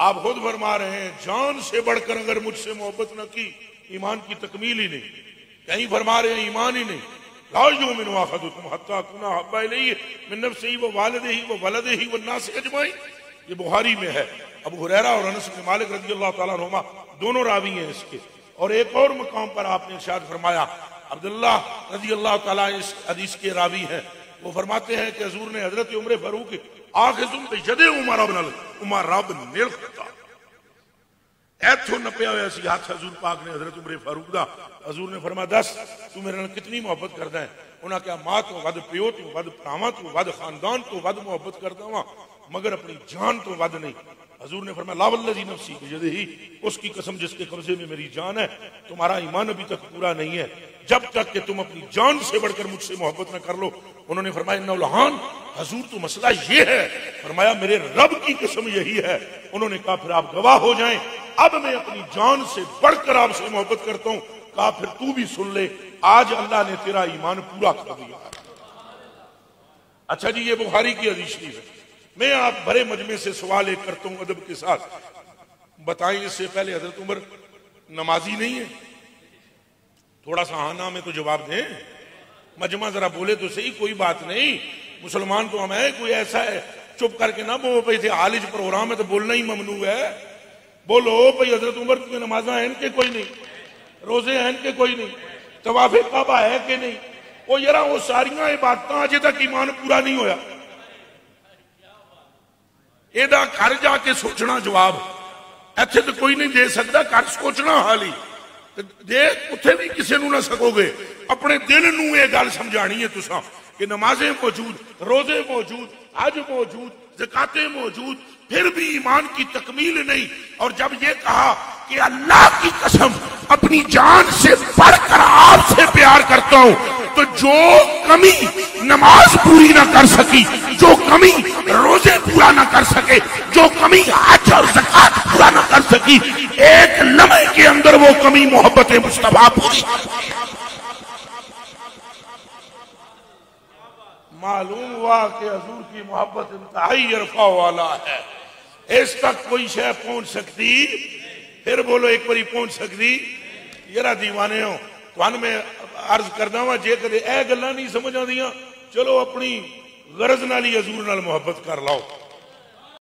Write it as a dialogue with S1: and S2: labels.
S1: आप खुद फरमा रहे हैं जान से बढ़कर अगर मुझसे मोहब्बत न की ईमान की तकमील ही नहीं। कहीं फरमा रहे हैं ईमान ही नहीं। ये बुखारी में है। अबू हुरैरा और अनस बिन मालिक रज़ियल्लाहु तआला अन्हुमा दोनों रावी हैं इसके। और एक और मकाम पर आपने इरशाद फरमाया, अब्दुल्लाह रज़ियल्लाहु तआला इस हदीस के रावी हैं, वो फरमाते हैं कि हुजूर ने हजरत उमर फारूक आखिजुम बियदि उमर बिन खत्ताब ऐथों नपया हुआ सी हाथ हजूर पाक ने हजरत उमर फारूक दा। हजूर ने फरमाया दस तू मेरे नाल कितनी मोहब्बत करदा है? उन्हें क्या मां तो वध प्यो तो वध भरावां तो वध खानदान तो वध मोहब्बत करदा वा मगर अपनी जान तो वध नहीं। हजूर ने फरमाया ला वल्लज़ी नफ्सी बियदिही, उसकी कसम जिसके कब्जे में मेरी जान है, तुम्हारा ईमान अभी तक पूरा नहीं है जब तक कि तुम अपनी जान से बढ़कर मुझसे मोहब्बत न कर लो। उन्होंने फरमाया नौलहान हजूर तो मसला ये है। फरमाया मेरे रब की कसम यही है। उन्होंने कहा फिर आप गवाह हो जाएं, अब मैं अपनी जान से बढ़कर आपसे मोहब्बत करता हूं। कहा फिर तू भी सुन ले, आज अल्लाह ने तेरा ईमान पूरा कर दिया। अच्छा जी, ये बुखारी की हदीस शरीफ है। मैं आप भरे मजमे से सवाल एक करता हूं अदब के साथ, बताएं इससे पहले हजरत उमर नमाजी नहीं है? थोड़ा सा हाँ ना में तो जवाब दें। मजमा जरा बोले तो सही, कोई बात नहीं, मुसलमान तो हम है। कोई ऐसा है चुप करके ना बोल पे थे आलिज प्रोग्राम है तो बोलना ही ममनू है। बोलो भाई हजरत उमर की नमाजा है इनके कोई नहीं, रोजे हैं इनके कोई नहीं, तवाफे काबा है कि नहीं? वो यार वो सारियां इबादत अजे तक ईमान पूरा नहीं होया। एदा घर जाके सोचना जवाब, इत्थे तो कोई नहीं दे सकता, घर सोचना हाल ही जे उत्थे भी किसी नूं ना सकोगे। अपने दिल नूं ये गल समझानी है तुसां कि नमाजें मौजूद, रोजे मौजूद, हज मौजूद, ज़कातें मौजूद, फिर भी ईमान की तकमील नहीं। और जब ये कहा कि अल्लाह की कसम अपनी जान से बढ़कर आपसे प्यार करता हूं, तो जो कमी नमाज पूरी ना कर सकी, जो कमी रोजे पूरा ना कर सके, जो कमी हज और ज़कात पूरा ना कर सकी, एक लम्हे के अंदर वो कमी मोहब्बत मुस्तफा पूरी। मालूम हुआ कि हजूर की मोहब्बत इंतहाई अरफा वाला है, इस तक कोई शय पहुंच सकती? फिर बोलो एक बारी पहुंच सकती? यार दीवाने हो तुहानू मैं अर्ज करदा वा, जे कदे ए गल्लां नहीं समझ आंदियां, चलो अपनी गरज नाल ही हजूर नाल मोहब्बत कर लाओ।